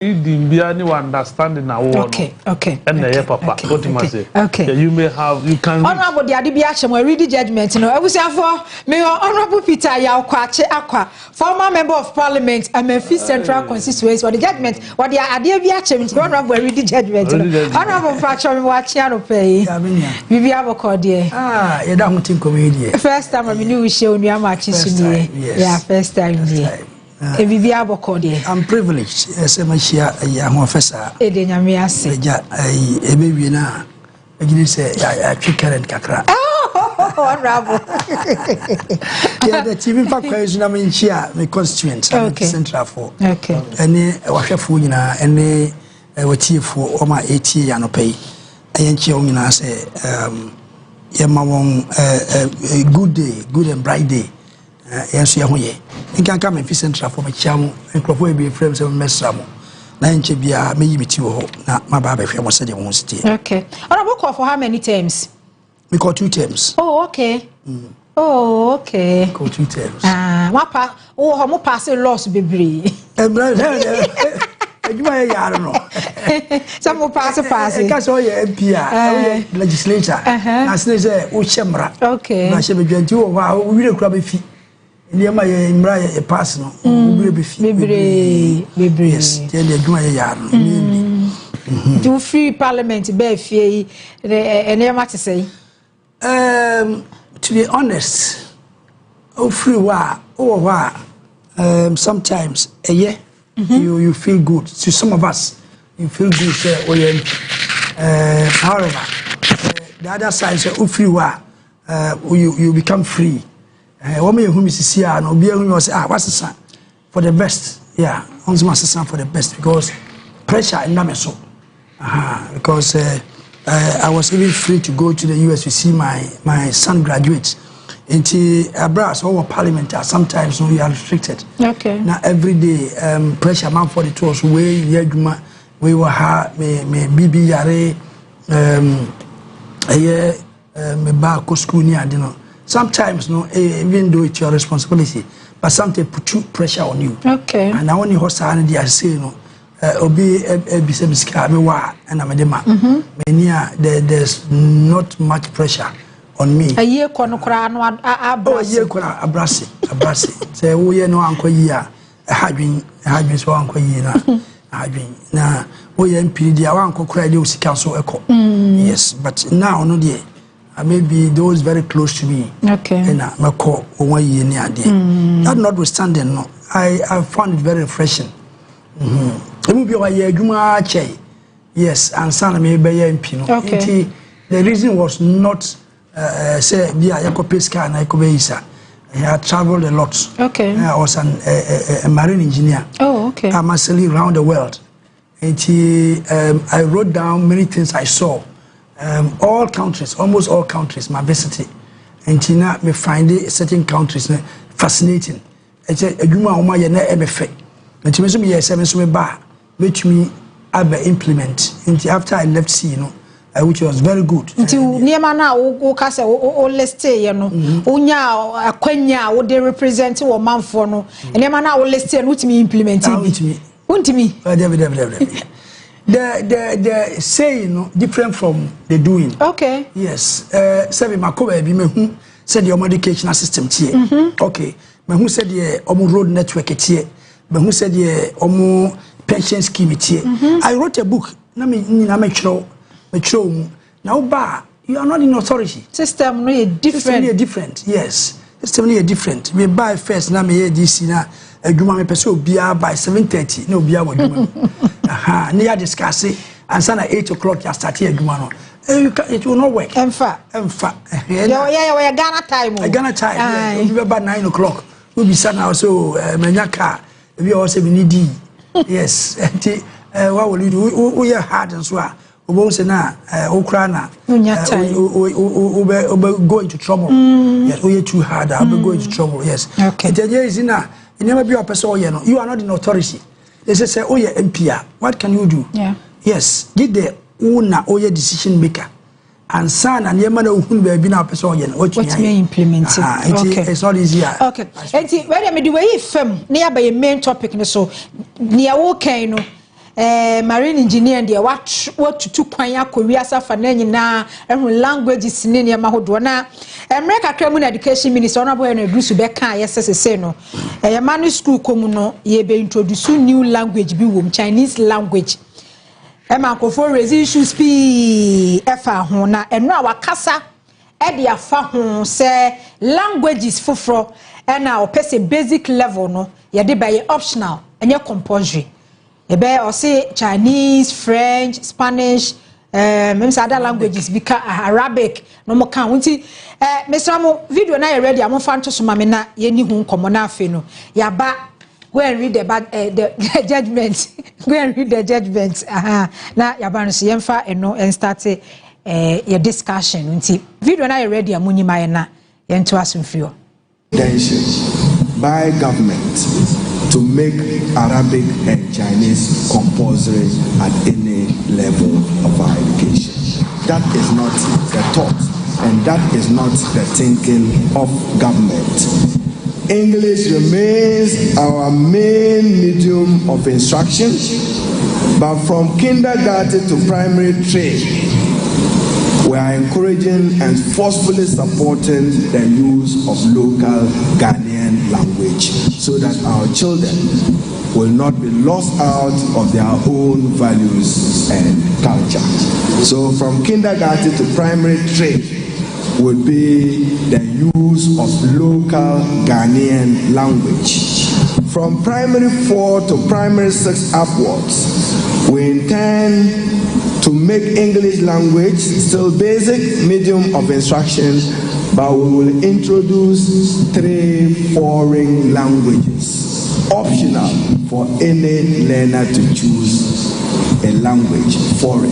understanding now. Okay. And papa. What you must say. Okay. You may have. You can. Honorable the Adibiacham will read the judgment. I was for Mayor Honorable Peter Yaukwache Aqua, former member of Parliament and Memphis Central Constituency. What the judgment? What the Adibiacham? Honorable will read the judgment. Honorable Patron Wachiano pay. We have a cordial. You don't think comedian. First time I knew we show you much. Yeah, first time. I'm privileged as a Machia, a young officer. A baby now. I didn't say I chicken and cacra. Oh, yeah, the TV factories, I mean, my constituents, Central for. Okay. And then I was a food, and they were tea for all my 80 and pay. I ain't young, I say, a good day, good and bright day. Yes, you can come and Central for my channel and probably be friends of Messamo. Nine Chibia, maybe with you, my baby, if you want to say, won't stay. Okay. I will call for how many terms? We call 2 terms. Oh, okay. Oh, okay. Call 2 terms. Wapa, oh, how much pass a loss be brave. I don't know. Some will pass a pass. I can't say MP, legislature. I say, oh, Shemra. Okay. I should be going to wow, we will grab a fee. Near my embrace a personal, baby, yes, tell you, do my yard. Do free parliament, be fee, and there much to say. To be honest, free war, sometimes a year you feel good. To some of us, you feel good, however, the other side say, free war, you become free. Woman whom is here and be who say, what's the son for the best? Yeah, only my son for the best because pressure in Nameso. Because I was even free to go to the US to see my son graduate. Into Abras or Parliament, sometimes we are restricted. Okay. Now every day, pressure man for the tours way, we were me BB Yare, me bar school near dinner. Sometimes, no, even though it's your responsibility, but sometimes put pressure on you. Okay. And I only host and I say, no, obi ebisebiska me wa and I'm a dema. There's not much pressure on me. A year konokra no abrasi. Oh, a year abrasi. Say, oh, yeah, no, uncle year. A hadwin so uncle year na. Hadwin. Na, oh, yeah, MP, the uncle cried, you see council echo. Yes, but now, no, dear. Maybe those very close to me. Okay. And I call 1 year near there. That notwithstanding, no, I found it very refreshing. It will be a year, yes, and son may be a pino. Okay. The reason was not say, be a Yakopeska and Ikobeisa. I had traveled a lot. Okay. I was a marine engineer. Oh, okay. I must live around the world. And I wrote down many things I saw. All countries, almost all countries, my visited. And Tina me find certain countries fascinating. It's a Juma Oma Yana MFA. And to me, yes, I'm so bad, which me implement. And after I left sea, which was very good. Until Niamana o Casa o Leste, Unya, a Quenya, would they represent or Manfono, and Niamana o Leste, which me implementing. Wouldn't me? The saying different from the doing. Okay. Yes. Seven Makobe be me who said your educational system here. Okay. Me who said the road network here. Me who said the pension scheme here. I wrote a book. Na me now bar you are not in authority. System no different. System different. Yes. System no different. We buy first na me this na adwuma me pese obia by 7:30 na obia wa adwuma. Near discuss it and sana 8 o'clock you start here adwuma no. It will not work. Emfa. Yeah, Ghana time. Ghana time. You be about 9 o'clock. We be sana so manyaka we also need yes. What will you do? We are hard and so say na Ukraine go into trouble. Yes, we are too hard. I will go into trouble. Yes. Okay. There is na you never be a person. You are not in authority. They say, oh yeah, MPR. What can you do? Yeah. Yes. Get the owner or your decision maker. And son and your mother who will be now person. What may implement it. Okay. It's not easy. Okay. And where am I the way FM nearby a main topic so near okay no. marine engineer deɛ what to kwan akɔwi asafa na nyina languages ne ne mahodo na America Kramun Education Minister Onua Maakye Dusu beka yesese no manu school komu no ye be introduce new language bi wom Chinese language ma nkofo raise issues pi efa ho na eno a wakasa e de afa ho se languages foforo na opese basic level no ye de by optional enye compulsory ebe o say Chinese, French, Spanish, maybe other languages because Arabic no mo kan nti Mr. Mo video na you ready am fan to so mame na ye ni hu nkomo na afi no ya ba go and read the judgment go and read the judgment na ya ba no so yemfa eno and start your discussion nti video na you ready am nyima ye na ye nto asomfio by government to make Arabic and Chinese compulsory at any level of our education. That is not the thought, and that is not the thinking of government. English remains our main medium of instruction, but from kindergarten to primary 3, we are encouraging and forcefully supporting the use of local Ghanaian language so that our children will not be lost out of their own values and culture. So from kindergarten to primary 3 would be the use of local Ghanaian language. From primary 4 to primary 6 upwards, we intend to make English language still basic medium of instruction, but we will introduce 3 foreign languages, optional for any learner to choose a language foreign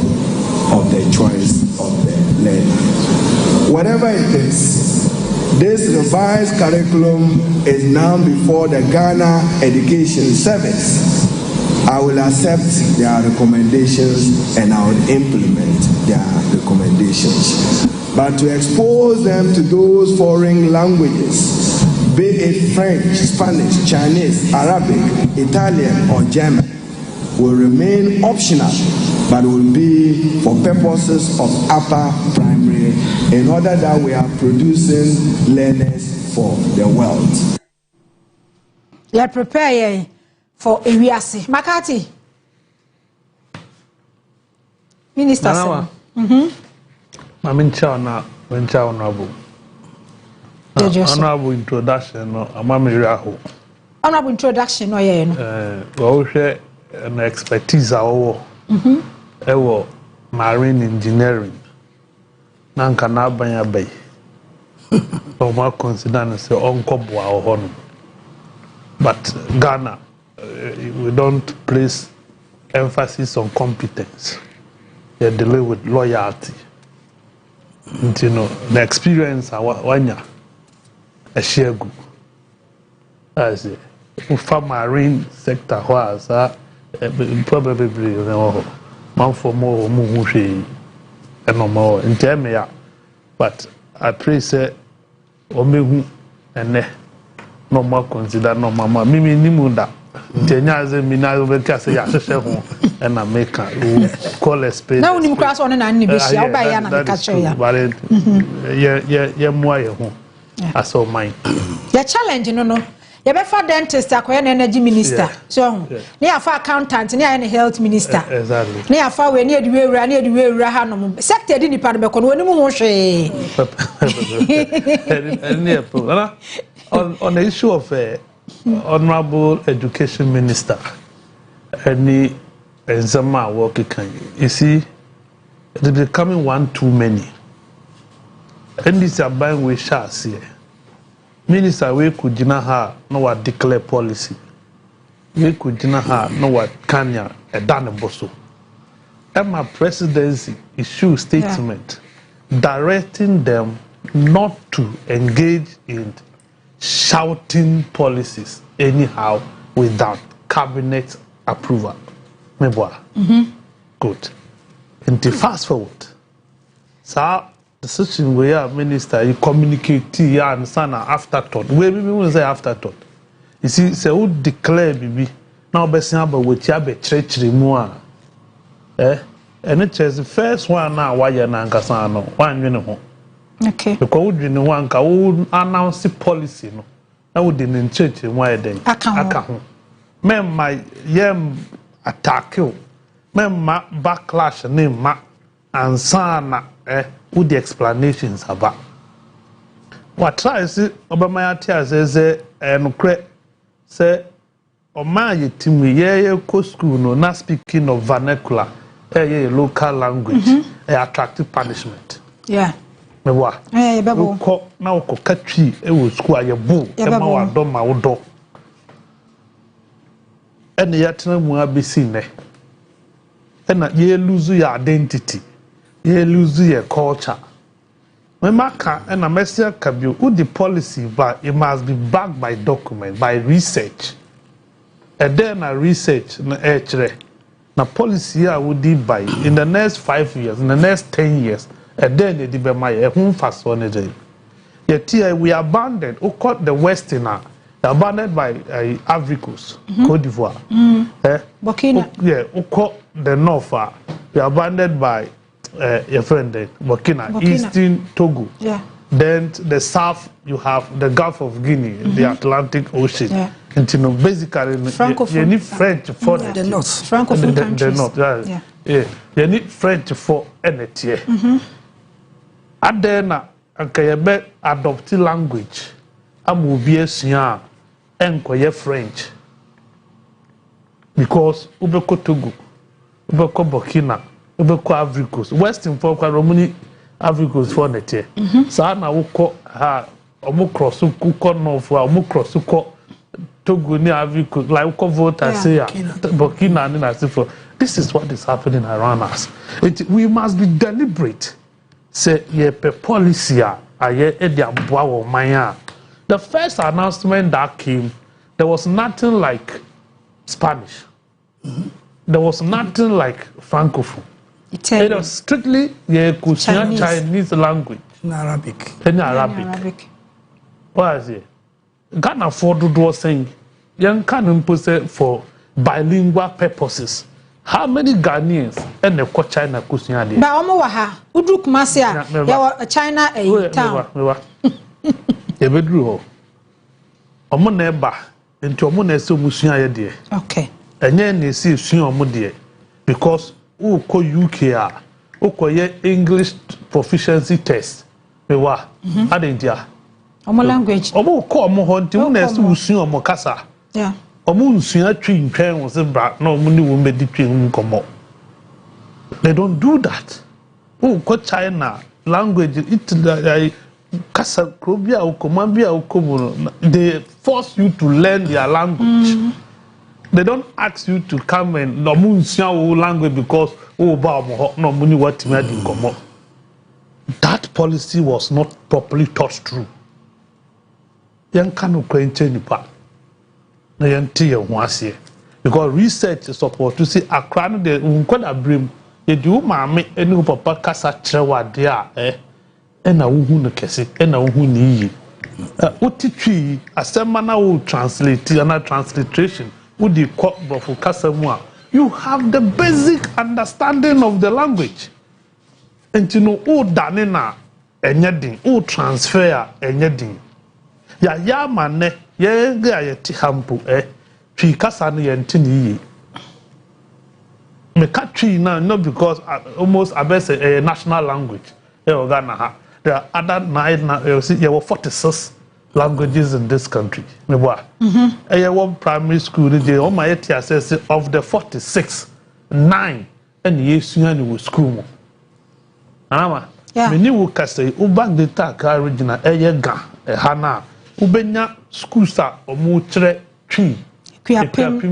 of the choice of the learner. Whatever it is, this revised curriculum is now before the Ghana Education Service. I will accept their recommendations and I will implement their recommendations. But to expose them to those foreign languages, be it French, Spanish, Chinese, Arabic, Italian, or German, will remain optional, but will be for purposes of upper primary in order that we are producing learners for the world. You are preparing for Ewiase. Makati. Minister. Mami nchaona honorable. Honorable introduction no amamiri aho. Honorable introduction no ye no. Wo hwe an expertise awo. Ewo marine engineering. Nanka na abanya bay. So ma consider na say onkoboa ho no. But Ghana, we don't place emphasis on competence. They deal with loyalty. And, you know, the experience wanya a share group. As a marine sector was probably man for more and no more in Temea. But I pray say Omehu and no more consider no mama mimi nimunda ntenyaze minazo beka say yahwehwe ho na make call a space na unim class on na nni bihia oba ya na ka che ya ye moa ye ho aso mine the challenge no you be for dentist akoya na energy minister so ne afa accountant ne ya health minister exactly ne afa we ne ediwewura ha no sector di nipa no be ko no onim ho hwe on the issue of honorable education minister any exama work can you see it is becoming one too many and this are buying we shall see minister we could jina ha no what declare policy we could jina ha no what kanya a done boso and my presidency issue statement directing them not to engage in shouting policies anyhow without cabinet approval. Good. And to fast forward, so the situation where minister you communicate you understand afterthought. Where we will say afterthought. You see, say who declare BB na obesia ba woti abekirikiri mu a and it is the first one now why you're not no one you know. Okay. Because you know one can announce the policy no. I would in church in why then. I can't. Men my attack you. Men ma backlash name ma and sana with the explanations about. What tries it Obama says and say o ma ye timi ye ko school no na speaking of vernacular. A local language, attractive punishment. Yeah. Me wa. Babo. Ko na ko katwi e school aye bu e ma wa do ma wo do. Ene yatena mu abesi ne. Ena ye lose your identity. Ye lose your culture. Me maka ena mesia kabio who the policy but it must be backed by document, by research. And then a research na na policy I would buy in the next 5 years, in the next 10 years, and then they did my home fast one day. Yet we abandoned, who caught the Westerner, abandoned by Ivory Coast, Cote d'Ivoire. Burkina. Yeah, who caught the North, we abandoned by your friend Burkina, Eastern Togo. Yeah. Then the south, you have the Gulf of Guinea, the Atlantic Ocean. Yeah. And you know, basically, you need French for the north. Francophone countries. The north, yeah. You need French for anything. And then, you adopt language. I'm obvious, and French. Because Ubeko Togo, Ubeko Burkina, Ubeko Ivory Coast, Western folk are Romani Ivory Coast for anything. So now we call her cross north, cross Togo ni Ivory Coast, like we vote and say Burkina and I say for this is what is happening around us. We must be deliberate. Say ye pe policy aye ediabwa wo manya. The first announcement that came, there was nothing like Spanish. There was nothing like Francophone. It was strictly Chinese language. In Arabic. In Arabic. What is it? Ghana for do saying, young can say for bilingual purposes. How many Ghanaians and the China kusia there? Ba omo wa ha, uduk masia, ya China town. You bedru ho. Omo na eba, enti omo na ese omusua ye there. Okay. Enye na ese sua omo there because who ko UK a, who ko ye English proficiency test. Me wa, adentia. Omo language. Omo ko omo ho nti mo na ese usua omo kasa. Yeah. Omo usua twi ntwen wo se bra na omo ni wo medi twi nkomo. They don't do that. Who ko China language it kasa krobia ukomambia ukomo, they force you to learn their language. They don't ask you to come and no language because no money what that policy was not properly thought through. Young cannot change part. Because research is supposed to see a crown de unquad brim. You do mammy any papa casa trewa there, and a wound kesi, and a wound ye. Uti a semana will translate and transliteration. Would you call for Casamua? You have the basic understanding of the language. And you know, danina, anything, transfer, anything. Ya mane, ya tihampu, tree Casani and Tini. Me tree now, not because almost I bet a national language. There are other 46 languages in this country. One primary school, all my says of the 46, 9 and yes, you school. Many will say, Ubang the Taka original, Eyega, a Hana, Ubenya, Skusa, or Mutre tree, Pim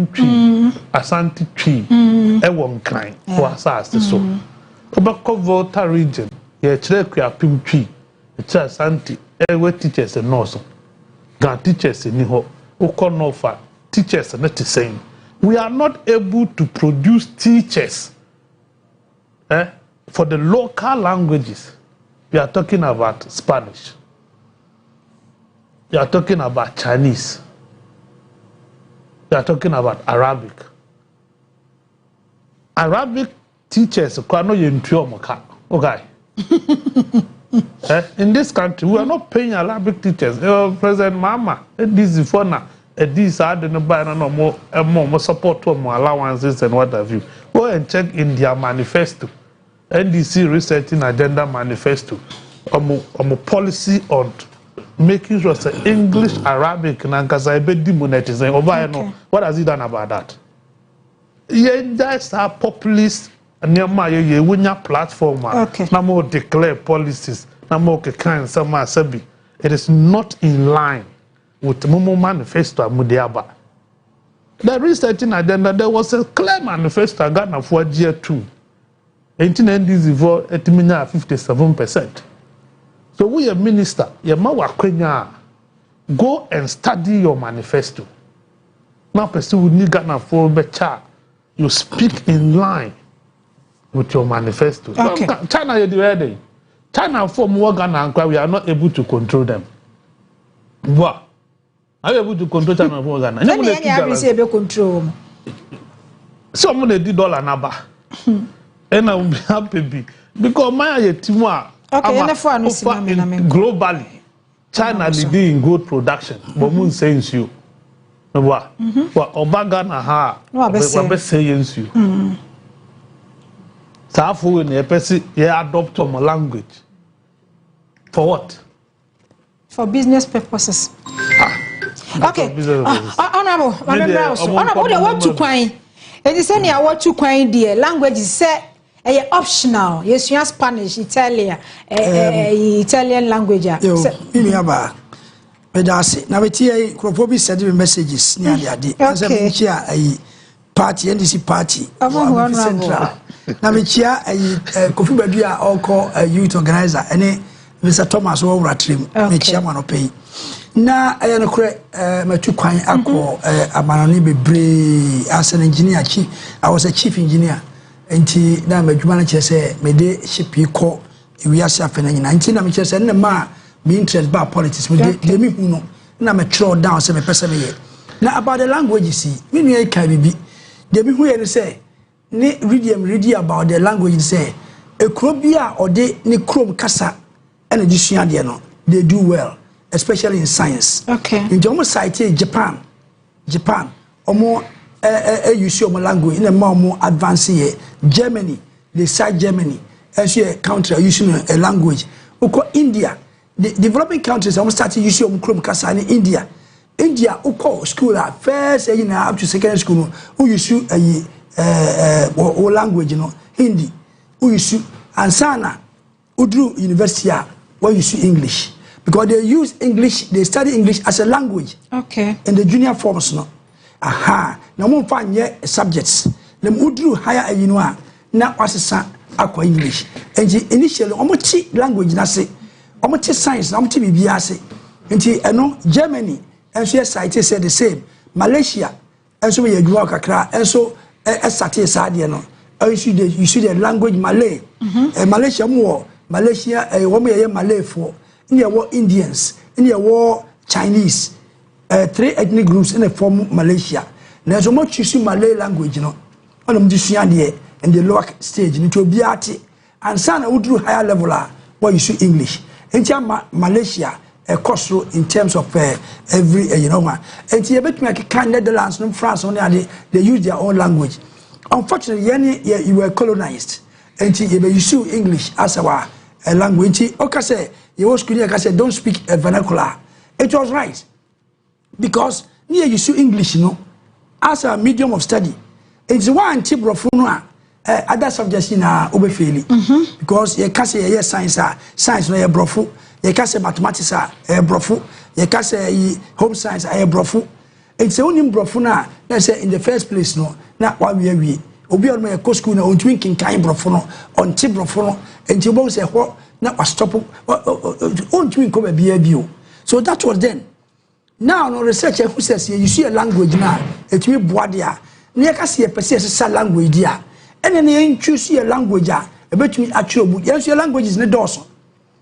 tree, Asante tree, a one kind, was asked so. Ubako Volta region, ye Pim tree, a Asante. We teachers and nurse, God teachers in Niho, Ukonofa, teachers are not the same. We are not able to produce teachers for the local languages. We are talking about Spanish. We are talking about Chinese. We are talking about Arabic. Arabic teachers, okay. In this country, we are not paying Arabic teachers. President Mama, this is for now. This I don't buy no more support to more allowances and what have you. Go and check in their manifesto, NDC researching agenda manifesto, policy on making sure say English, Arabic, and Kazaibe demonetizing. Okay. What has he done about that? Yeah, that's our populist. Near platform. Okay. No more declare policies. No more kind some sabi. It is not in line with Momo manifesto Mudiaba. The researching agenda, there was a clear manifesto Ghana for year 2. 1890 etimina 57%. So we a minister, go and study your manifesto. Now pursue Ghana for better. You speak in line with your manifesto. Okay. China is ready. China for more Ghana, we are not able to control them. What? Are you able to control China for Ghana? Let me able control. Someone did $1 number. And I will be happy because my team globally, China leading in gold production. But moon says you. What? What? Obagana ha. What says you? Safu in a person, adopt my language. For what? For business purposes. Okay. Honorable, what to coin? It is any what to coin, dear. Language is set optional. Yes, you have Spanish, Italian, Italian language. Now, we hear Kropobi said messages near the idea. As a party, NDC party, central. Now, we hear Kofi Badua, all call a youth organizer, and Mr. Thomas over at him, the chairman of pay. Now, I am correct, my two quine, I call a Manonibe Bray as an engineer. I was a chief engineer, and now my manager said, may they ship you call we are suffering in 19. I'm just saying, ma be interested by politics with the me who know. Now, I'm a throw down 7%. Now, about the language, you see, me can be the me who say. Read about the language say a crobia or they ni chrome kasa and addition they do well, especially in science. Okay. In Jomo site Japan or more use your language in a more advanced year. Germany, they cite Germany as a country using a language. Oko India, the developing countries almost started using your chrome kasa in India. India oko school first up to secondary school who use or language, Hindi, Uyusu, and Sana, Udru University, where you see English. Because they use English, they study English as a language. Okay. In the junior forms, no. Aha. Now, we find subjects. The Udru higher, now what's aqua English. And initially, almost language, nasi, almost science, almost BBS. And Germany, and so society said the same. Malaysia, and so we grew up, and so. You see the language Malay. Malaysia more. Malaysia woman Malay for. In your war Indians. In your war Chinese. 3 ethnic groups in the form Malaysia. Now so much you see Malay language, on them this year and the lower stage. It will be at and Sana would do higher level where you see English. In Malaysia. A cost in terms of every and you bet me like Netherlands, no France, only they use their own language. Unfortunately, you were colonized, and you see English as our language. Okay, say you was don't speak vernacular. It was right because near you see English, as a medium of study. It's one tip of other subjects in Obefili because you can't say science, science no brofu. You can say mathematics are brofu. You can say home science are brofu. It's only brofu now. Let's say in the first place, no. Not why we. Obi on my school no. On drinking kind brofu no. On tip brofu no. And you both say what? Not was stop. On drink come be. So that was then. Now no researcher who says you see a language now. It will board there. You can see a person language there. And then you choose a language. A bit me actually. Yes, your language is not dorsal.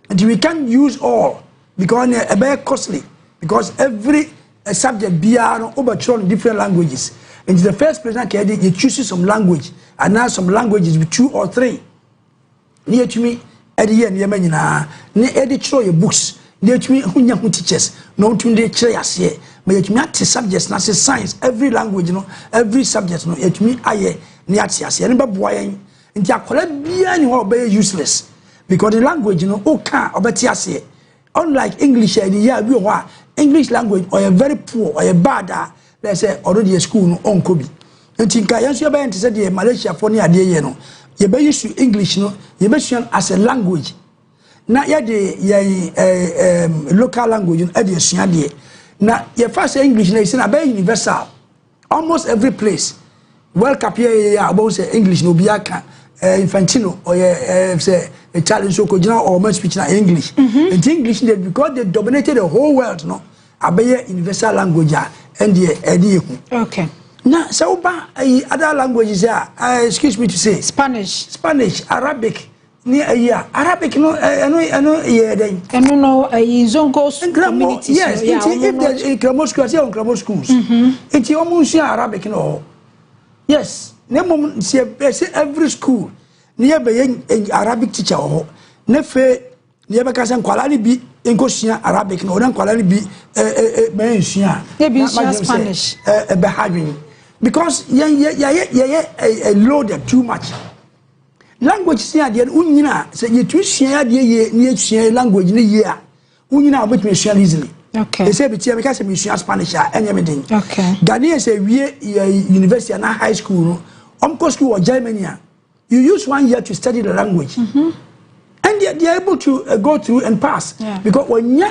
And we can't use all because it's very costly. Because every a subject biano over different languages. And the first place you choose some language, and now some languages with 2 or 3. Near to me, Eddie and Yemenina, near Eddie show your books, near to me, who teachers, no to the chairs here. But yet, me subjects, not science, every language, every subject, no, yet me, I, Niatias, and Babuay, and Yakola be any useless. Because the language, okay, or Batias, unlike English, English language, or a very poor, or a bad, let's say, already a school on Kobe. And think I answer by to say, Malaysia for near the you be used to English, you be as a language. Now, local language, you now, your first English is universal. Almost every place. Well, Capia about say English, no biaka, Infantino, or say a challenge or most speech English. And English, because they dominated the whole world, no, a universal language, and the okay. Now, so other languages excuse me to say Spanish, Arabic, near a year. Arabic, no, I know, yeah, I don't know, Zongo's communities. Yes, if there's in grammar schools, it's almost Arabic, no. Yes, every school near in Arabic teacher, nefe, never can quality be in Kosia Arabic, no, don't quality be maybe Spanish, behaving. Because loaded too much. Language say the unina say you to share the language in a year. Unina which may share easily. Okay. They say because we share Spanish and everything. Okay. Ghanaian say we university and high school, school or Germany. You use 1 year to study the language. And they are able to go through and pass. Yeah. Because when you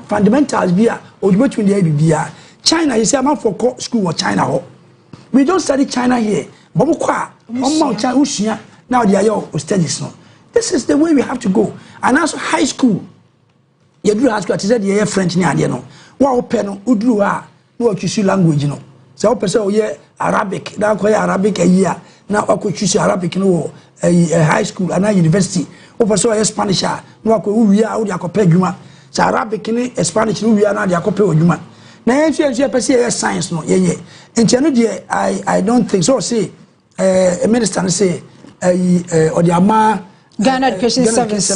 fundamentals be or between the China, you say I'm for school or China. We don't study China here. Now they are your studies. This is the way we have to go. And also high school. You do high school. I said you French near the no. What pen udru no choose language no. So person yeah Arabic. Now call Arabic a year. Now I could choose Arabic no a high school and university. Person Spanish no I could we are juma. So Arabic ni Spanish no we are now they juma. Now you science no yeah. In China, I don't think so. Say a minister say or the Ama Ghana Education Service.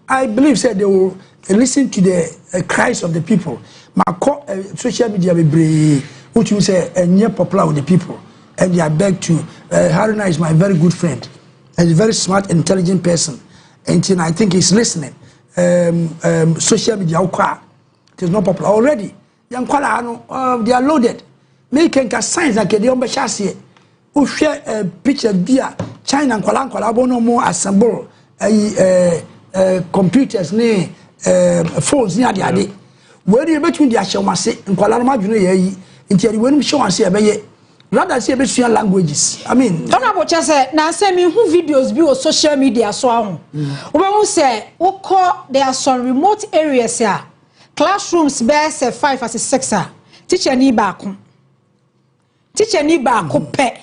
I believe that they will listen to the cries of the people. My social media will be which you say near popular with the people, and they are beg to. Haruna is my very good friend, and a very smart, intelligent person, and I think he's listening. Social media, it is not popular already. Young Kwala, they are loaded. Making a science like the Omba Chassis, who share a picture via China and Kwala no more assemble computers, phones near the idea. Where do you between the Ashomase and Kwala Majuni until you won't show and say a rather say between languages. I mean, don't know what you say. Now, send me who videos be on social media so on. When we say, there are some remote areas here, classrooms bear 5 as a 6. Teacher ni baako. Teacher ni baako pe.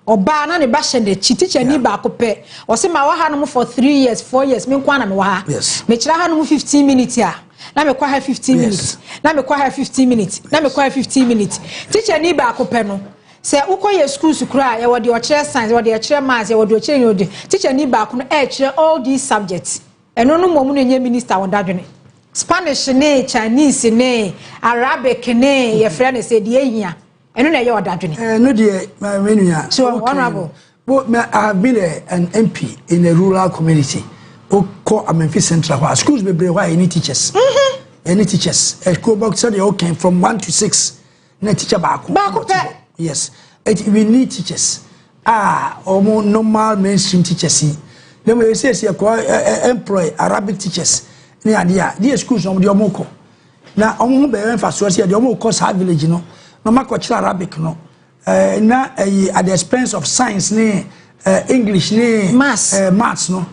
Oba na ne ba hye de chi teacher ni baako pe. O se ma wa ha no for 3 years, 4 years. Me kwa na me wa ha. Me kira ha no 15 minutes ya. Na me kwa ha 15 minutes. Na me kwa ha 15 minutes. Na me kwa ha 15 minutes. Teacher ni baako pe no. Se ukoye school sukura ya wodi o kire science, wodi o kire maths, ya wodi o kire yodi. Teacher ni baako no kire all these subjects. Eno no mo mu no nye minister won dadwene. Spanish ne, Chinese ne, Arabic ne, your friend said the and no your daddy. No dear, my menu. So honorable. But I have been an MP in a rural community. Or call a Memphis Central. Schools be brave. Why any teachers? Any teachers? A school box study okay from 1 to 6. No teacher back. Yes. We need teachers. Or more normal mainstream teachers. Then we say employ Arabic teachers. Near schools on the Omoko. Now, I'm very fast. So, the Omoko side village, no matter Arabic, no. Now, at the expense of science, English, maths, no.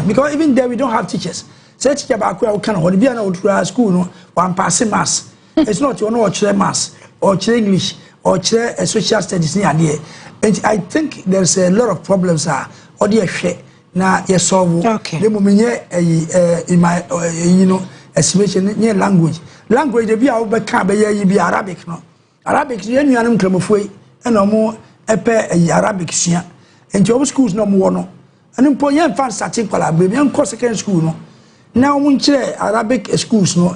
Because even there we don't have teachers. Say, teacher about where can hold be an old school, no, one passing maths. It's not you know or maths or English or social studies near there. And I think there's a lot of problems. Or dear shit. Na ye solve okay. The moment in my estimation near language the be our can be Arabic no Arabic the nuanum cramofui and no more Arabic sia and your schools no more no and important fan starting baby and course second school no now we Arabic schools no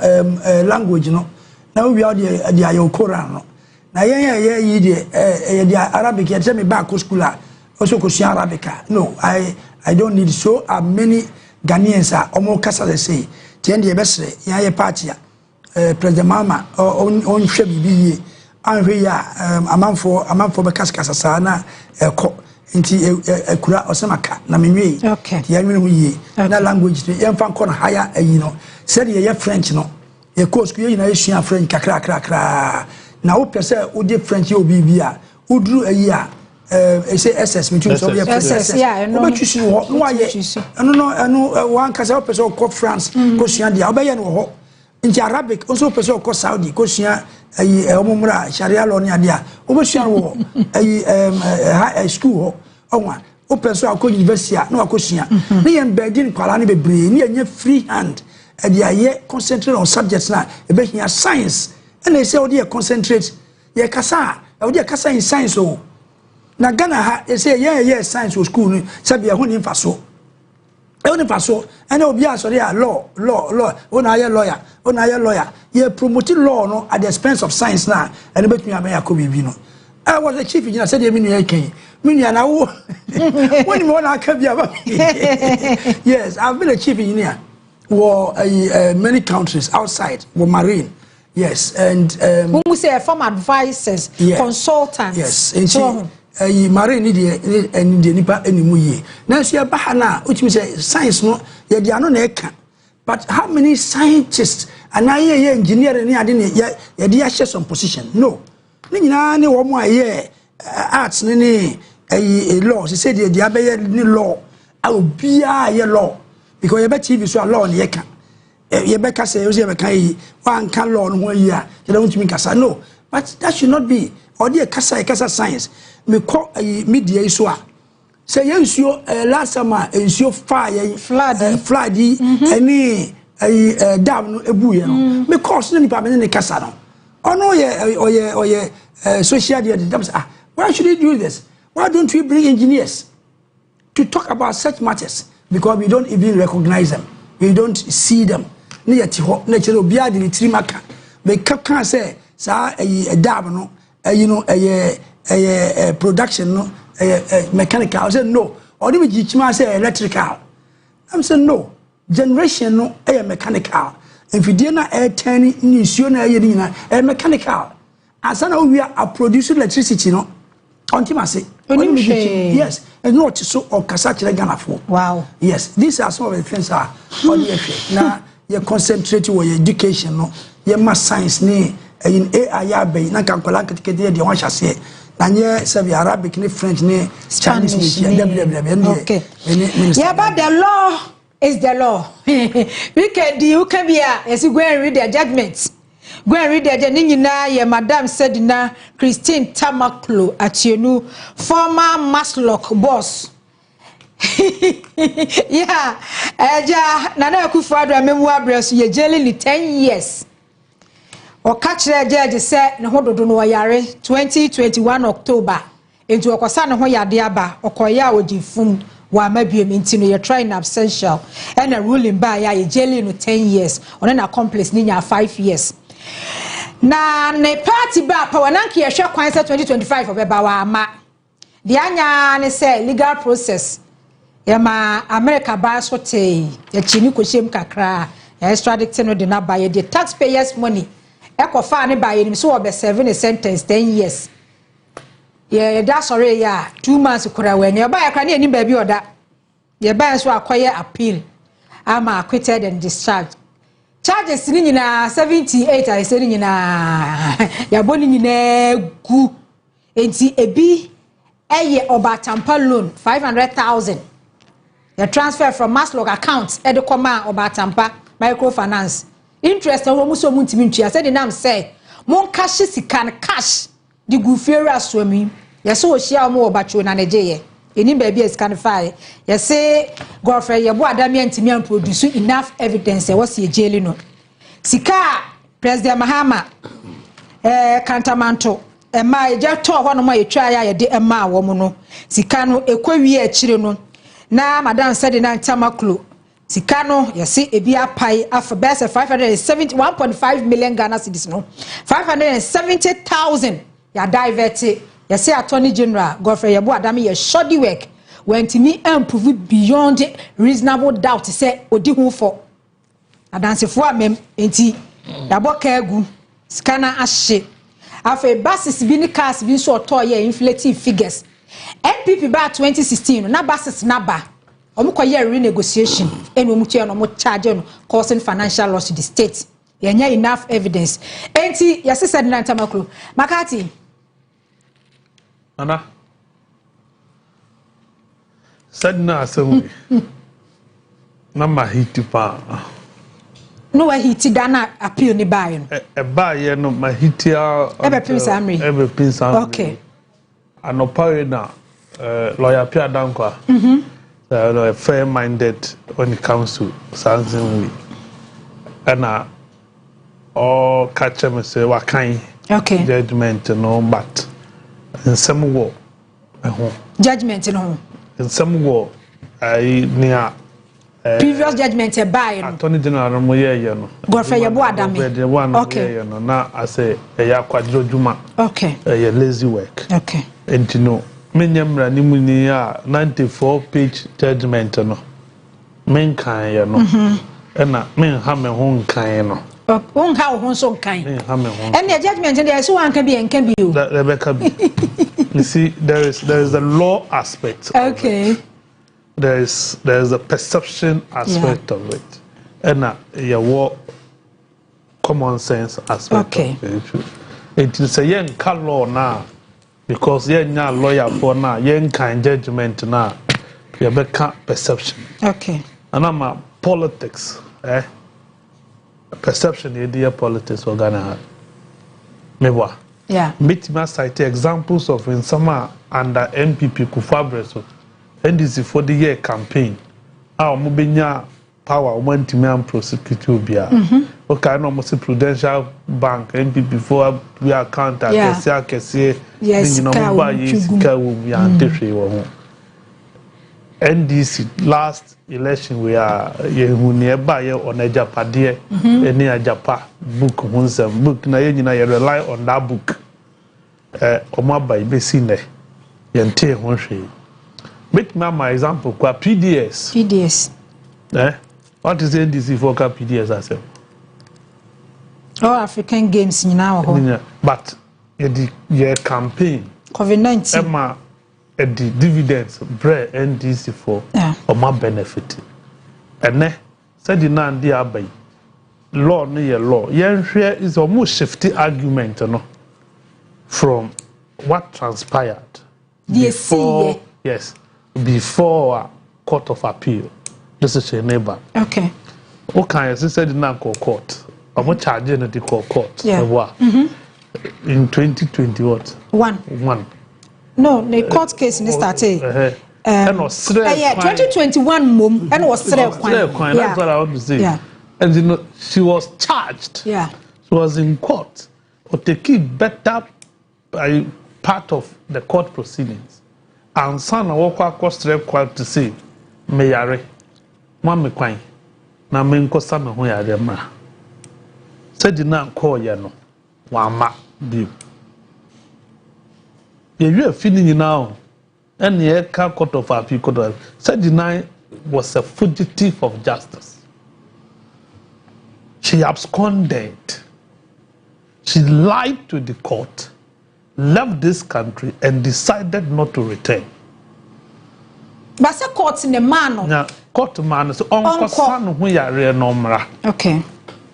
language no now we are the Quran no now the Arabic you tell me back school also go Arabic no I don't need so many Ghanaians are almost kasa they say tiende ye besre ya party president mama on hwe bibi anhwe ya amanfo be kasa saa na ekọ nti ekura osemaka na menwe ti ya nwe hu yi na language ye mfa nkọ na higher ayi no said ye French no ye course ku ye na esua French kakra na wo pese wo de French ye obibi a udru ayi a say SS between so be SS yeah no but you see no why no one can say person ko France ko sua dia obeye no ho in Arabic also person ko Saudi ko sua ayi omumra sharia law ni dia obesua wo ayi school ho onwa o person ko university no akosua na ye embedding kwala ne bebre ne anya free hand e dia ye concentrate on subjects na e be hia science and they say o dia concentrate ye kasa o dia kasa in science o na Ghana ha say yeah science school ni sabi e ho ni mfaso e ho ni mfaso ene obi asori a law ona ye lawyer ye promote law no at the expense of science na ene betumi ame yakobi bi no I was the chief engineer said me nu ken me nu na wo when me wanna akabia ba yes I've been a chief engineer for many countries outside for marine. Yes, and we say former advisors, consultants. Yes, and so marine and the nipa animu ye. Now see a bahana, which means science no, ye dia no na eka. But how many scientists and I ye engineer and ye dia share some position? No. Ni nyina ne wo mo aye arts ni law. She said ye dia be ni law. I will be a law because ye be TV so law ni eka. Ye be ka say you be kan one can law no one year. You don't mean kasa no. But that should not be. Or the kasa science. Me call media so a say yensuo last summer ensuo fire flood any dam no ebuye no because nipa me ne kasa no ono ye social media why should we do this? Why don't we bring engineers to talk about such matters? Because we don't even recognize them, we don't see them. Ne yeti ho na chere obi ade ni trimaka me kan say sa dam no you know production no mechanical. I said no. Or do we say electrical? I'm saying no. Generation no mechanical. If you did not air turning in mechanical. As I know we are producing electricity no. Until I say yes, and not so or Kasachre Ghana for. Wow. Yes, these are some of the things are now you concentrate on your education no. You must science ne in AI be na kan kwala ketekete de won hyase na nye sabi Arabic ne French ne Chinese ne okay yeah but the law is the law we can do you can be as you go and read their judgments go and read their nyina ye madam said na Christine Tamaklo Atienu former Maslock boss yeah eja Nana Akufo-Addo amemu abreso ye jailing 10 years. O catch the judge said no hododo no yare 2021 October into okosa no ho yade aba okoya ogifum wa mabiem nti no ye trying absential and a ruling by ya jailing no 10 years on na accomplice ni nya 5 years na ne party ba pa wananke ye hwe kwan say 2025 obeba wa ama de anya ne say legal process ya ma America ba so tey ya chini ko shem kakra extraditing no de na ba ye the taxpayers money Ekofa ne ba yenim so obe 7 sentence 10 years. Ye da sorry ya 2 months kura we ne ba ya kra ne enim ba bi oda. Ye ba so akoye appeal. Ama acquitted and discharged. Charges ni nyina 78 I say ni nyina ya boni nyina gu. Enti ebi eye Obatampa loan 500,000. The transfer from Maslock account e de koma Obatampa microfinance. Interest on almost so much. I said, the name say, Mon cash is cash. The goofera swimming. Yes, so she are more about you and a jay. Any baby is kind of fire. Yes, say, Godfrey, your boy Damian Timian produce enough evidence. There was a jailing. sika President Mahama Kantamanto ema eja to ho no ma yetwa ya ye de ema wo mu no sika no ekwawie akire no na madam said na Ntamaklo sika no yesi ebi apai afa best 571.5 million Ghana cedis no 570,000 ya divert yesi attorney general Godfrey Yebo Adame ye shoddy work went me improve beyond reasonable doubt say odi hu for adansefo amem enti yabo ka egu scanner ahye afa basis bi ni cars bi so oto ye inflative figures NPP ba 2016 na basis na ba omuko ye renegotiation enu omutu ye no mo charge no causing financial loss to the state yenya enough evidence enti yase said na Ntamaklo makati ana said na asem na mahiti pa no wa hiti dana appeal ni buy no e buy no mahiti ebe pinsa okay anopa na lawyer Pierre Dankwa fair minded when it comes to something and all catch me say what kind judgment no but in some war judgment no in some war I near previous judgment e buy no attorney general mo ye no Godfrey Yebo Adame okay no na I say e ya kwadro djuma okay e lazy work okay and you know menyamra ni mu ni a 94-page judgment no men kan ye no na men ha me ho nkan no on ha ho so nkan men ha me ho and the judgment there so one can be o Rebecca B. You see there is the law aspect okay there is the perception aspect of it and your common sense aspect of it. It is a young law now because you're not lawyer for now young kind judgment now you become perception okay and I'm a politics perception idea politics for Ghana mewa yeah meet me cite examples of in summer under NPP Kufabreso NDC for the year campaign our mobenya power want me and prosecute obia okay no mo Prudential Bank NPP for we account kese yes no ba yesika wo ya antehwe wo ho NDC last election we are yehu ne ba ye on ajapade eni ajapa book hunsem book na ye nyina ye rely on that book omo ba ibesi ne ye nte ho hwe make my example kwa PDS what is the NDC for PDS as all African games nyina ho but the campaign COVID-19 Emma the dividends bre NDC for omo benefit ene said the nan dey abai law no ye law yen hwe is almost shifty argument no from what transpired before before court of appeal. This is a neighbor. Okay. Okay, as I said, in court. I'm charging the court. Yeah. In 2020 what? One. No, the court case in started. 2021 mom and was that's what I want to say. Yeah. And you know, she was charged. Yeah. She was in court. But they keep better part of the court proceedings. And son walk across the court to say, Mayare, Mammy Quine, na me nkosa me ho ya demra. Said na call ye no, wama bi. Ye feeling now, and ye can court of appeal court. Said was a fugitive of justice. She absconded. She lied to the court, left this country, and decided not to return. But the court in the man. Yeah, court man so uncle son who ya re nomra. Okay.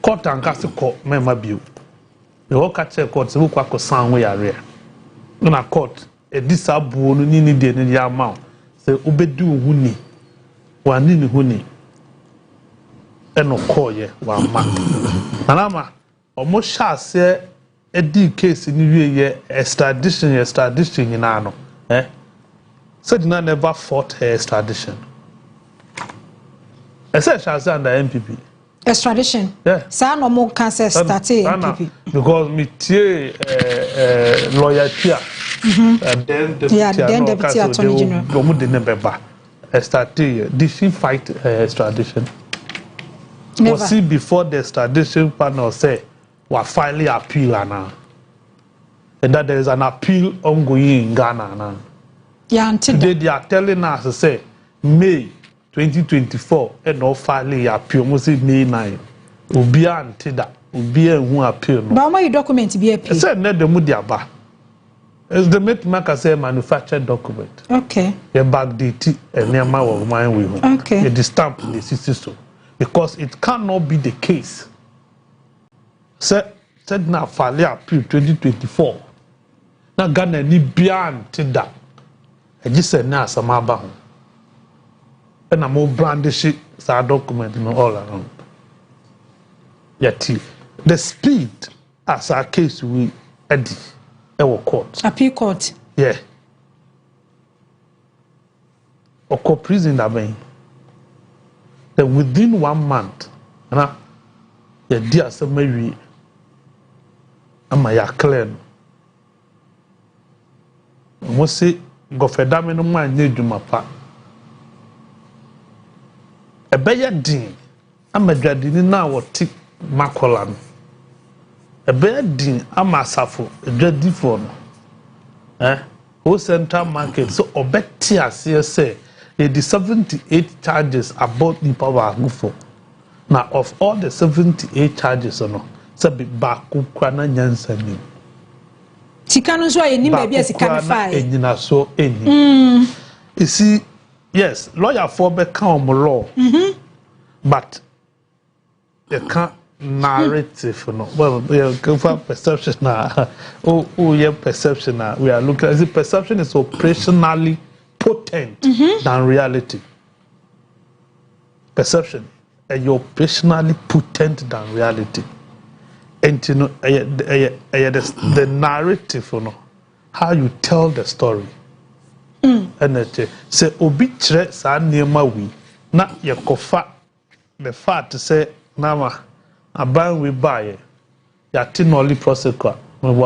Court and cast court member bill. The whole catch court so kwa ko san who ya re. Na court e disabu no ni de ni ya ma. Say obedu hu ni. Wa ni hu ni. E no call ye wa ma. Anama omo sha se e di case ni wie ye extradition nyina no. Sedina never fought her extradition. Except she was under MPP. extradition. Yeah. Sa no mo can say start NPP. Because me tie loyalty. Then the deputy attorney general. Gomu de nebeba. Started. Did she fight extradition? Never. Was see before the extradition panel say we filing appeal now, and that there is an appeal ongoing in Ghana now. Yeah, until today they are telling us to say May 2024 and no filing appeal. Must say May 9. Ubia until that. Ubia who appeal. But why you document be appeal? Say net the mudiaba. It's the make say manufactured document. Okay. The backdate and near my of mine with. Okay. The stamp the system. Because it cannot be the case. Said now file appeal 2024. Now Ghana ni beyond that. I just said now some about. And I'm more brandish sa document all around. Yet the speed as our case we Eddie our court. Appeal court. Yeah. Or court prison that mean. Then within 1 month, na ya dia se mawi ama ya clear. Mo se gofeda me no ma anya dwuma pa. Ebeya din ama dwadini na woti makola no. Ebeya din ama asafo dwadifo no. Whole central market so obeti ase say the 78 charges about the power gufo. Now of all the 78 charges no say be baako kwa na nyansa ni. Sika no so ayenim ba bia sika no fa e. Enyina so eni. You see, yes, lawyer for be kan law. But the can narrative no. Well, perception na. Yeah, perception na. We are looking as the perception is operationally potent than reality. Perception is operationally potent than reality. And you know, the narrative, you know, how you tell the story. And it say obi chere sa niema wi na yekofa the fact to say nama aban we buy ya tinoli prosecutor we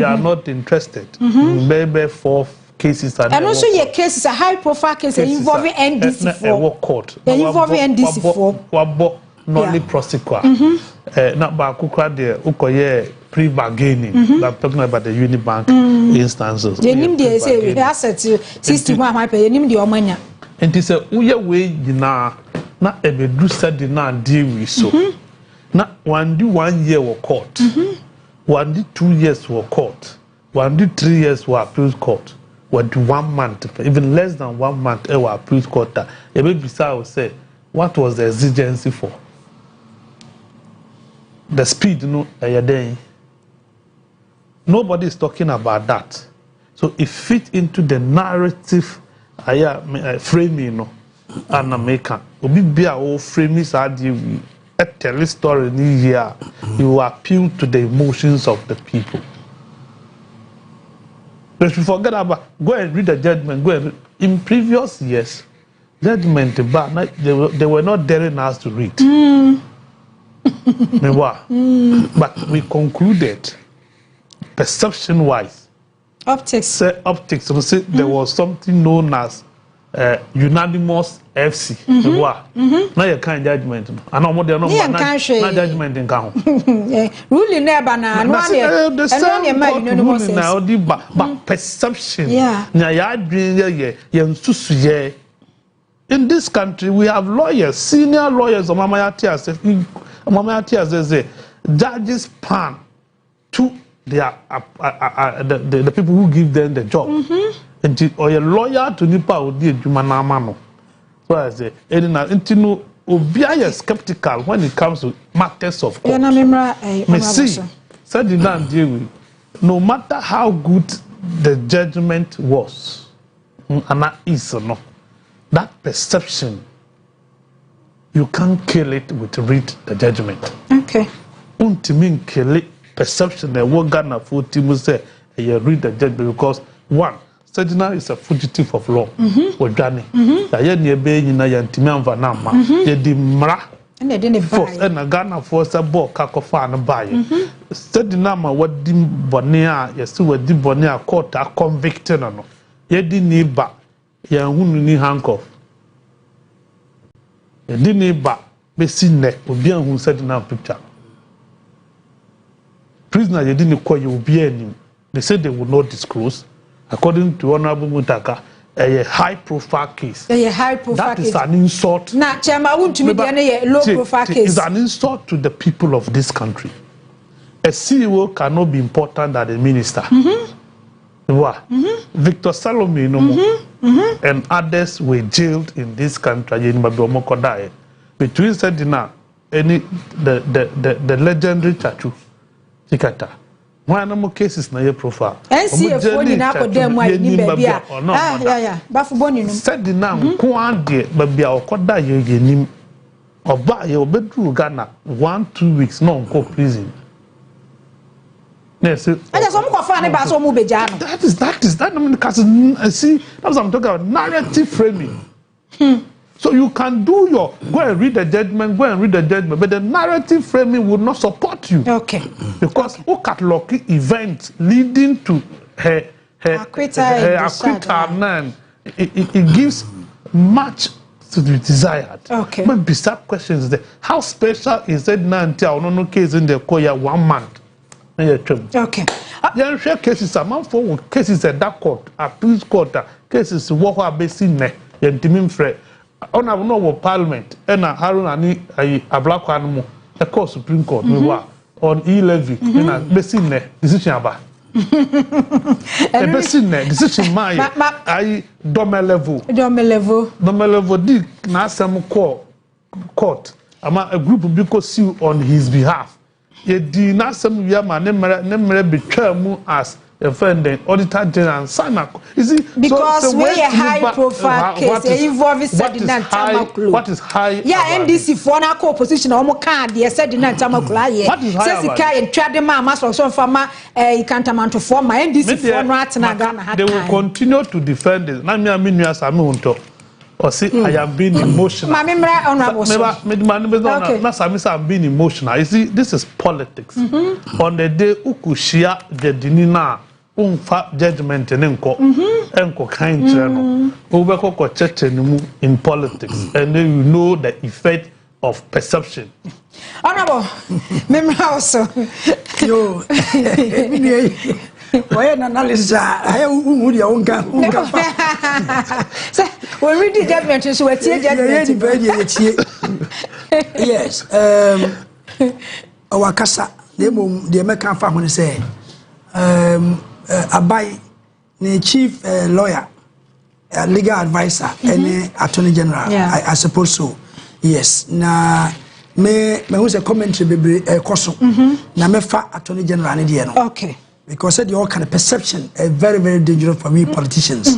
are not interested. Maybe 4 cases and also your cases a high profile case involving NDC4 court involving NDC4 wabo nolly prosecutor na ba kukra de ukoye pre-bargaining. I'm talking about the Unibank instances. They name the say asset system am pay name the omanya and it say uye we nyina na ebedu said na deal with so na one do 1 year for court, one do 2 years for court, one do 3 years for appeals court, one do 1 month, even less than 1 month for appeals court. A baby will say what was the exigency for the speed no day. Nobody is talking about that. So it fits into the narrative framing no and American. Obi bia o framing sadi we tell a story ni here. You appeal to the emotions of the people. But if you forget about, go and read the judgment. Go and read. In previous years, judgment they were not daring us to read. But we concluded, perception-wise, optics. So say there was something known as unanimous FC. Now you can't judgment. I know more than no judgment in count. Ruling never na. The same ruling now, but perception. In this country, we have lawyers, senior lawyers. Judges pan to their the people who give them the job. And or a lawyer to nipa odi adwuma na amano. So I say, no obia skeptical when it comes to matters of court. Said no matter how good the judgment was, and that is no, that perception, you can't kill it with read the judgment. Okay. Untimin kill it perception that what Ghana for Timu say you read the judgment because one, Sedina is a fugitive of law. Or Johnny. That ye near be in a yantiman vanama. Ye di mra and they didn't buy and a Ghana force a book cacophone buy. Said the number what dim bonia, yes, what dim bonia court are convicted on. Ye didn't back, ye wouldn't handcuff. Ye didn't back, be seen neck, will be who said in our picture. Prisoner, you didn't call you be any. They said they would not disclose, according to Honorable Mutaka. A high profile case. A high profile case. That is an insult. Nah, Chairman, won't you be a low profile case? It's an insult to the people of this country. A CEO cannot be important than a minister. Victor Salome and others were jailed in this country. Between Sedina, the legendary Chachu Chikata. Why no more cases na your profile? NCF woni na kodem wa ni baby a. Yeah. Bafu boni no. Said na nko ade baby a okoda ye nim. Oba ye obedru Ghana 1-2 weeks no nko prison. Yes. I just want to find about so mubejano. That is I mean because see that's what I'm talking about, narrative framing. So you can do your go and read the judgment, but the narrative framing would not support you. Okay. Because who catalog events leading to her acquittal, it gives much to be desired. Okay. But beside questions is how special is it now until no case in the Koya 1 month? Okay. There are cases among for cases at that court, appeals court, cases what are based in there, on our normal parliament, and Harun and a black animal, a court Supreme Court, on e-levy, and a basin decision about. A basin decision, my dome level, dig, Nasam court, among a group of people sue on his behalf. Yet, the Nasam Yama never betray mu as a friend, Auditor General, and Sana. Is it because so we're a high profile case, involving said in what is high? Yeah, NDC for now co-opposition, almost can't be said in Tamakula. What is high? Says the guy and tried the mamma, so farmer, you can't amount to form my NDC for rats and Ghana. They will continue to defend it. I mean, or see, I am being emotional. I'm being emotional. You see, this is politics. On the day Ukushia Jedinina, judgment and enko kind channel, over church in politics, and then you know the effect of perception. Honorable, remember also. Yo, why an analysis? I would your own gun. When we did judgment, so we're yes, our casa, the American family say, Abai, the chief lawyer, legal advisor, and attorney general. I suppose so. Yes, na me who's a commentary baby koso. Na me fa attorney general ni die no. Okay. Because the all kind of perception is very, very dangerous for we politicians.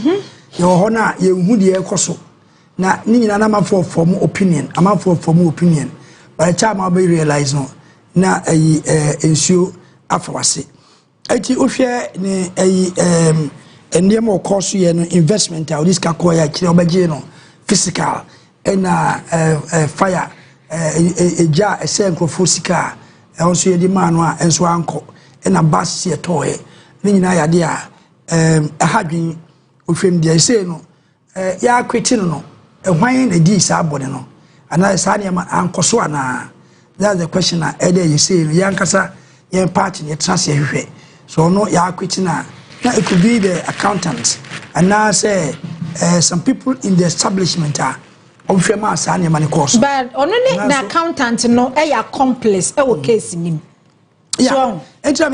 Your honor, you would hear koso. Na ni na man for more opinion. I'm out for more opinion. By the time I'll be realized no, na ensure afterwards. Eti ofia ni and more cost you investment or this kakoya kilo no physical and fire a jar a microphone sika also the man and so uncle and a bass here toy ni na ya dia ahadwin ofem dia say no ya kwetino no ehwan na di sa body no ana sa ne ma ankoso ana. That's the question na ede you say no yankasa yen party ne trans ehwe so no ya kwetina. Now it could be the accountants and now say some people in the establishment are but only the accountant no a accomplice case in him. Yeah, so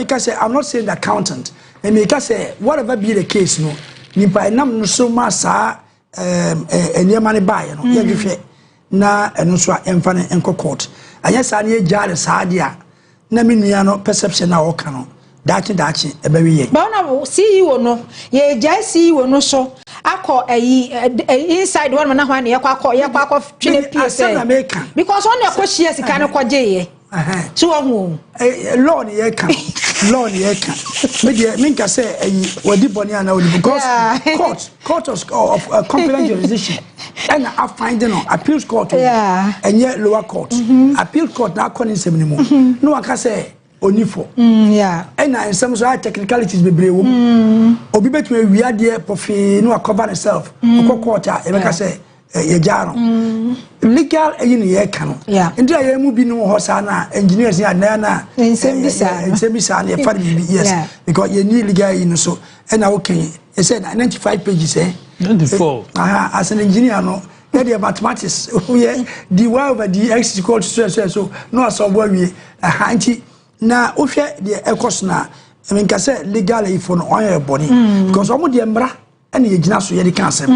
I'm not saying the accountant. And because say whatever be the case no nipa nam no so masa money buy no ya na eno so emfa ne enko court anya sa na jare sa dia na menua no perception na oka no dachi ebewe ye ba na CEO no ye jai CEO no so akọ inside one na hwan ye kwakọ twene PSA because on ekọ share sika ne kwaje ye So who law ni can law ni can me can say wadi boni ana wadi because court of competent jurisdiction and I find appeals court and yet lower court appeal court na kon nsem ni mo no aka say onifo and in some so technicalities bebre wo obi betwe wiade profi no cover himself court e be ka say legal ye can and I am be no hosana engineers here na yes because you need legal so and okay he said 95 pages 94 as an engineer no the mathematics the y over the x is equal to so no so we anti na ohwe the equals na I mean can say legally for no on body because omo de mra and ye gina so ye kan asem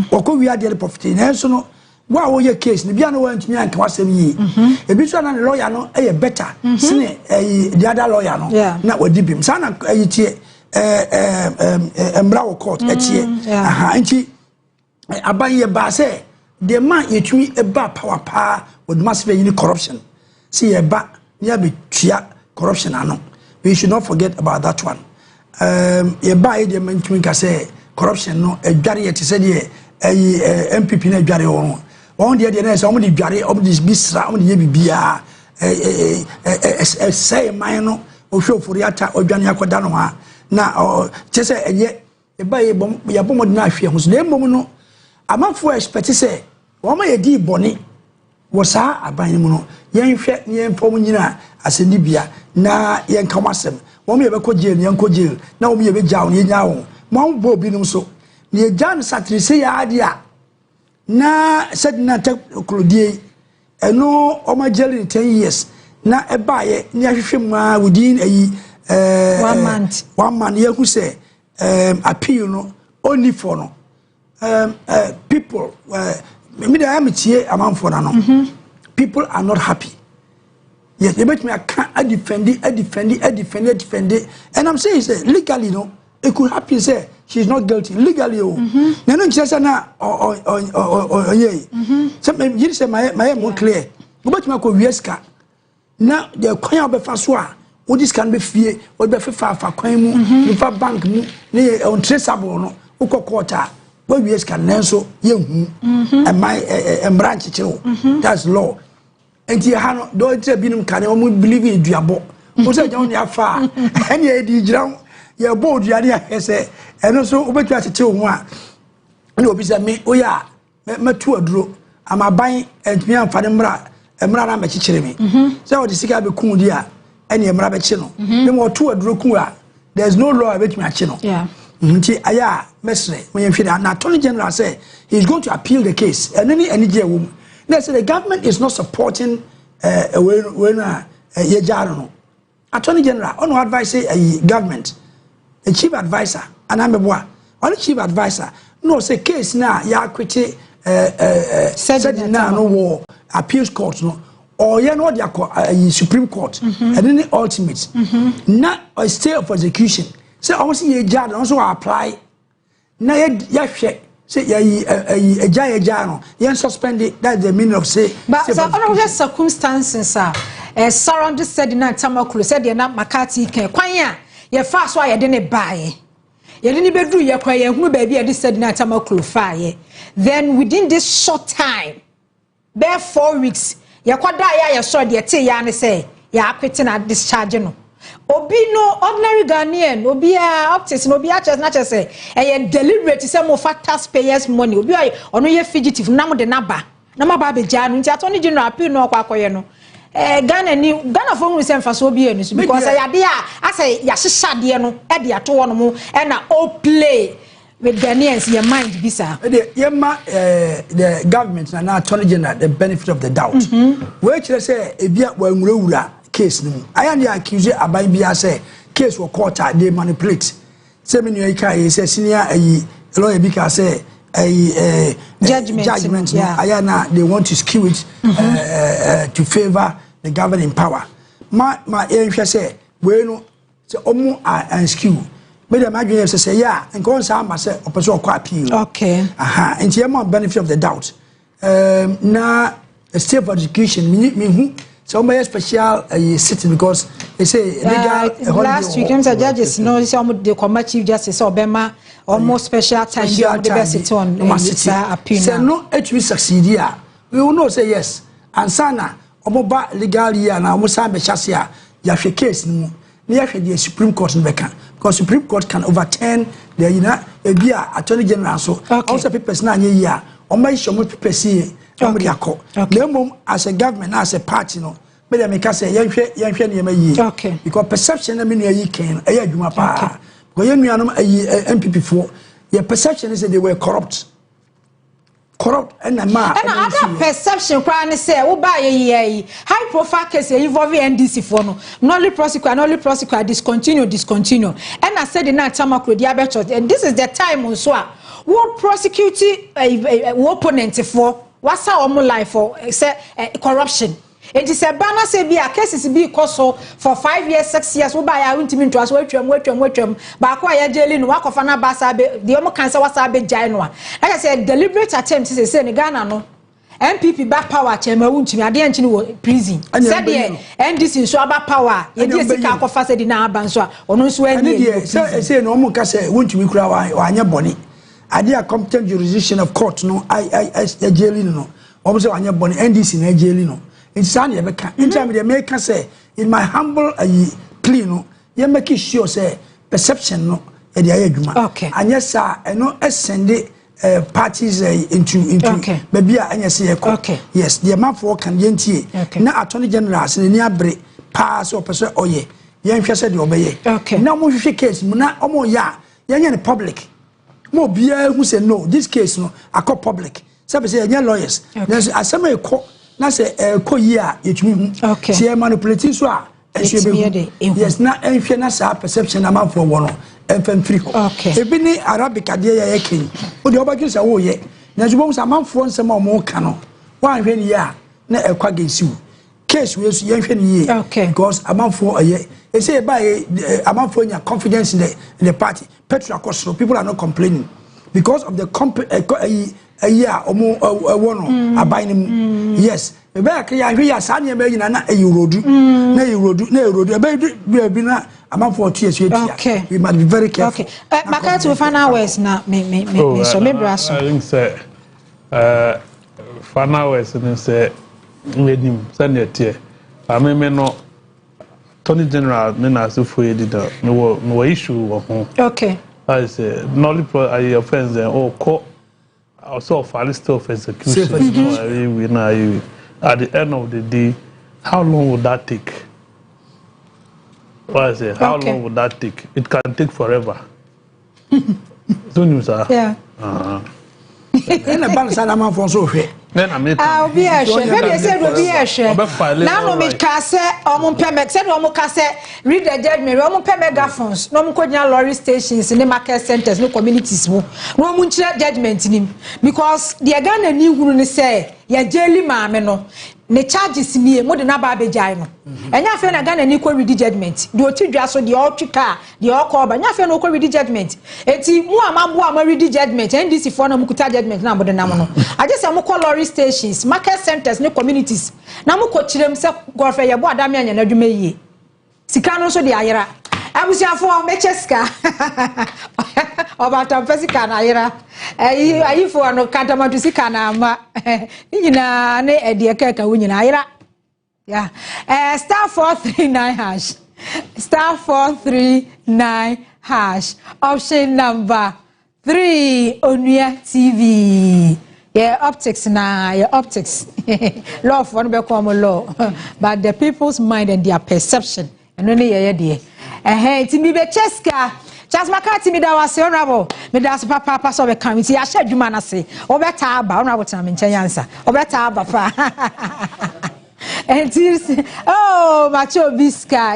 okọ wi ade property na so no wa wo ye case ni bia no wan tumi anka wasem yi e bi so na lawyer no e better sine the other lawyer no na wadi bim sa na tie emra wo court etie anti aban ye ba say the man ye tumi e ba power pa with massive corruption see ye ba ya be tua corruption ano we should not forget about that one ye ba ye man tumi ka say corruption no adware ye te se de MPP na adware won won de na se omo de dware omo de bisra omo de ye bibia say man no ohwofori ata odwane akoda no ha na che se eye e ba ye bom ya bom de na ahwe ho so na embom no amafo expect se wo ma ye di boni wo sa aban mu no yen hwe yen fom nyina aseni bia na yen kamasem wo ma ye be ko jail yen ko jail na wo ma ye be jaw yen nyawo mo bo bi no so ne jan satrese ya adia na sedna te klodie eno o ma jail 10 years na ebaye ni ahwehwe ma within 1 month ye hu say appeal no only for no people me dey am tie amanfo na no people are not happy yes they make me defend and I'm saying say legally no it could happen say she's not guilty legally na no nkyesa na so me say my more clear we bet me ko wieska na the kwan obefa so a wo dis kan be fie wo be fa kwan mu ni fa bank mu ni untraceable no wo kokota wo wieska nanso ye hu and branch chiro that's law and you ha no do tre binum kan o mu believe in duabo wo say jon ya fa ene e di giran ye bo duade a say eno so wo betu atete wo a na obi say me oya metu aduro amaban entumi amfa ne mra na mekikire me say wo de sika be kun di a ene mra be chi no me mo tu aduro kun a there's no law betumi a chi no nti aya mesre when you na attorney general say he's going to appeal the case and any je wo they say the government is not supporting when ye jaro no attorney general on advise say government a chief advisor and ameboa on chief advisor no say case na ya kwete said na no war appeals court no or you know the supreme court and then the ultimate not a stay of execution say almost ye jad also apply na ya hwe say ya ja no you suspend it. That's the meaning of say but so all circumstances surround said na tamakulu said na makati kan kwan a ye fa so ya de ne baaye ye de ne bedru ye kwan ye hunu ba bia de said na tamakulu faaye then within this short time bare 4 weeks ye kwada ya so de te ya ne say ya akwete na discharge no obi no ordinary Ghanaian obi a optics no obi a chess na chess e deliberate say mo fa taxpayers money obi ono ye fugitive na mo de naba na maba be ja no nti attorney general appeal no kwa akoye no Ghana for say mfa so obi enu so because ya de a say ya hyehyade no e de ato wono mo e na all play with Ghanaians your mind bisa the government na attorney general the benefit of the doubt we kire say e bia wa nwurawura case no I am accused aban bia say case for court they manipulate say me no kai say senior lawyer bi ka say judgment no ayana they want to skew it to favor the governing power ma ehwe say we no say omo and skew me dem adwene say yeah nko say am say opeso kwa appeal okay and you more benefit of the doubt na state of education me hu So my special sitting because they say legal last week the judges know some the combat chief justice Obama almost special time the best it on appeal. Say no we succeed here. We will know say yes. And sana omoba legal year na omosa be chase ya hwe case no na hwe the Supreme Court beka because Supreme Court can overturn the ebia Attorney General so also papers na anye year omo issue mo papers here. As a government, as a party, no. But I make us say, okay. Because perception, I mean, you can, because you know, MPP4, your perception is that they were corrupt. Corrupt and other perception, crying say, oh, by a high profile case involving NDC for no, nolly prosecute, discontinue. And I said in that time, and this is the time on so, what prosecute opponent for. What's our own life for corruption? It is a banner say be a cases be so for 5 years, 6 years. We buy our intimate to us. Wait. But acquire jailing work of an abasabe. The omo cancer was a bit giant one. Like I said, deliberate attempt to say Ghana no. MPP back power chairman won't me. I didn't know prison. Said the NDC in Swaba power. You did see car facet in our banswa or no swear. Say no more can say won't me cry or anya bonnie. I did a competent jurisdiction of court, no, I jailing no. Obviously, on your body, NDC in jailing no. It's Sunday, in time the American say, in my humble plea, no, you make it sure, say, perception, no, at the argument. Okay. And yes, sir, I know send parties into maybe I say, okay. Yes, the amount for can yenti. Now, Attorney General, in the near break, pass or person, oh, yeah, young said, obey. Okay. Now, more case, Muna, Omo ya, young in the public. More beer who say no, this case no, I call public. Some say young lawyers. There's a summer call, not say a year, it means okay. See a manipulating so. Yes, not any fairness perception amount for one and free. Okay. If any Arabic idea king, but the other kids are oh, yeah. There's one amount for some more canon. One when ya, not a quagging sue. Case was young year. Okay. Because amount for a year. They say by amount for your confidence in the party. Petra Costro, people are not complaining because of the a year or more one are buying them. Yes, the back here, Sunny American and a euro do, no, baby, amount for tears. Okay, we must be very careful. Okay, Maakye to find hours now, so maybe I think, say, fan hours and say, made him send it here. I may not. Attorney General, Minister for no issue. Okay. I say, no offense or court also for a list of execution. At the end of the day, how long would that take? What I say, how long would that take? It can take forever. So, yeah. In a balance, I'm for so fair. I'll be a share. Maybe said will be a share. Now, me case or mon permit said or mon case read the judgment. Or mon permit megaphones. No mon conya lorry stations in the market centers, no communities. No mon judgment in him because the Ghana new woman say ya jelly mama no. Ne charges me more than about Bejano. And ya feel Ghana equal read judgment. Do you just so the all car, the all call, but ya feel no read judgment. It's more read judgment. And this is for no mukuta judgment number the namono. I just am call lorry stations, market centers, no communities. Namu coach themselves go for your boy Damian and Adumeye. Sikano so the Ayra. I was your for Mecheska. About a Pesican Ayra. I for no Cantamatusikana. Nina, ne dear Kaka winning Ayra. Yeah. Star 439 hash. Star 439 hash. Option number 3 Onua TV. Yeah, optics na, yeah, optics. Law of one become a law. But the people's mind and their perception. And only a dear. Hey, Timmy Becheska. Just Maakye me that was honorable. Me that's papa so be come. See, I said you man say. Obeta aba, honorable time in answer. Obeta aba fa. And oh, Macho Biska.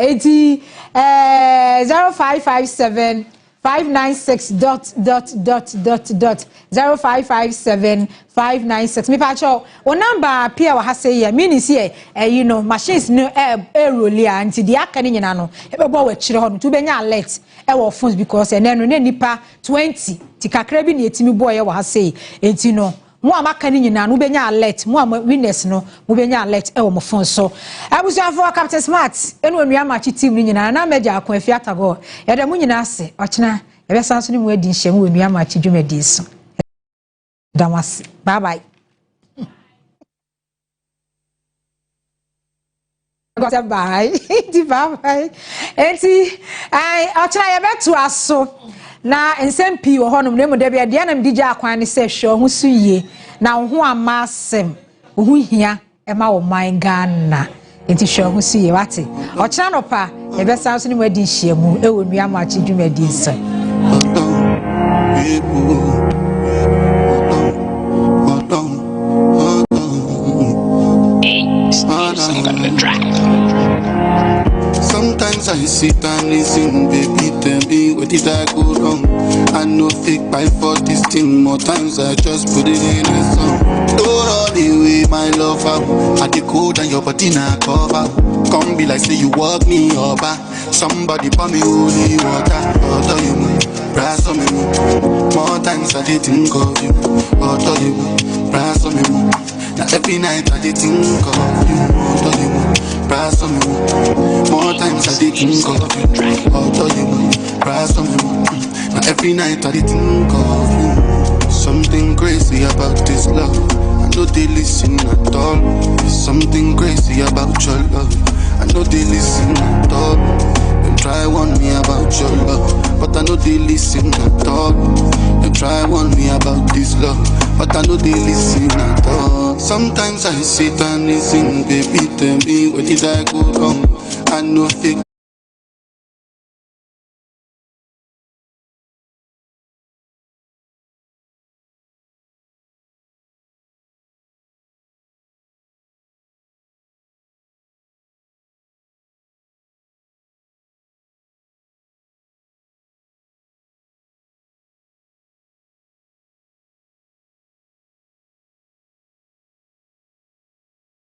0557 596.0557 596. Me pacho o number appear wa say here means here you know machines no roll anti the aka ni nyina no e be bo wa chire ho no to benya alert e wo phones because ene no na nipa 20 ti kakra bi na etimi boy wa say enti no mo amaka ni nyina no benya alert mo am witness no mo benya alert e wo mo phone so abusuafo Captain Smart enu Onua Maakye team ni nyina na meja akon afiata go ye da mo nyina ase ochina ye be sanso ni mo adi nhye mo Onua Maakye dwumadi so damas bye bye bye bye enti ai ochina ye betu aso na nsmp wo honom na mu da bia de na mdigya akwan ne se hwe ho su yie na ho amasem ho hia e ma wo man Ghana enti hwe ho su yie wate ochina no pa ye be sanso ni mu adi nhye mu e wo Onua Maakye dwumadi so Sometimes I sit and listen, baby, tell me what did I go wrong? I know fake by for this thing, more times I just put it in a song. Don't run away, my lover, I the code and your body na cover. Come be like say you walk me over. Somebody pour me holy water, auto you move, brass on me move. More times I did think of you, auto you move, brass on me move. Now every night I did think of you, auto you move, brass on me move. More times I did think of you, auto you move, brass on me move. Now every night I did think of you. Something crazy about this love, I know they listen at all. There's something crazy about your love, I know they listen at all. They try warn me about your love, but I know they listen at all. They try warn me about this love, but I know they listen at all. Sometimes I sit and listen, baby, tell me where did I go wrong? I know fake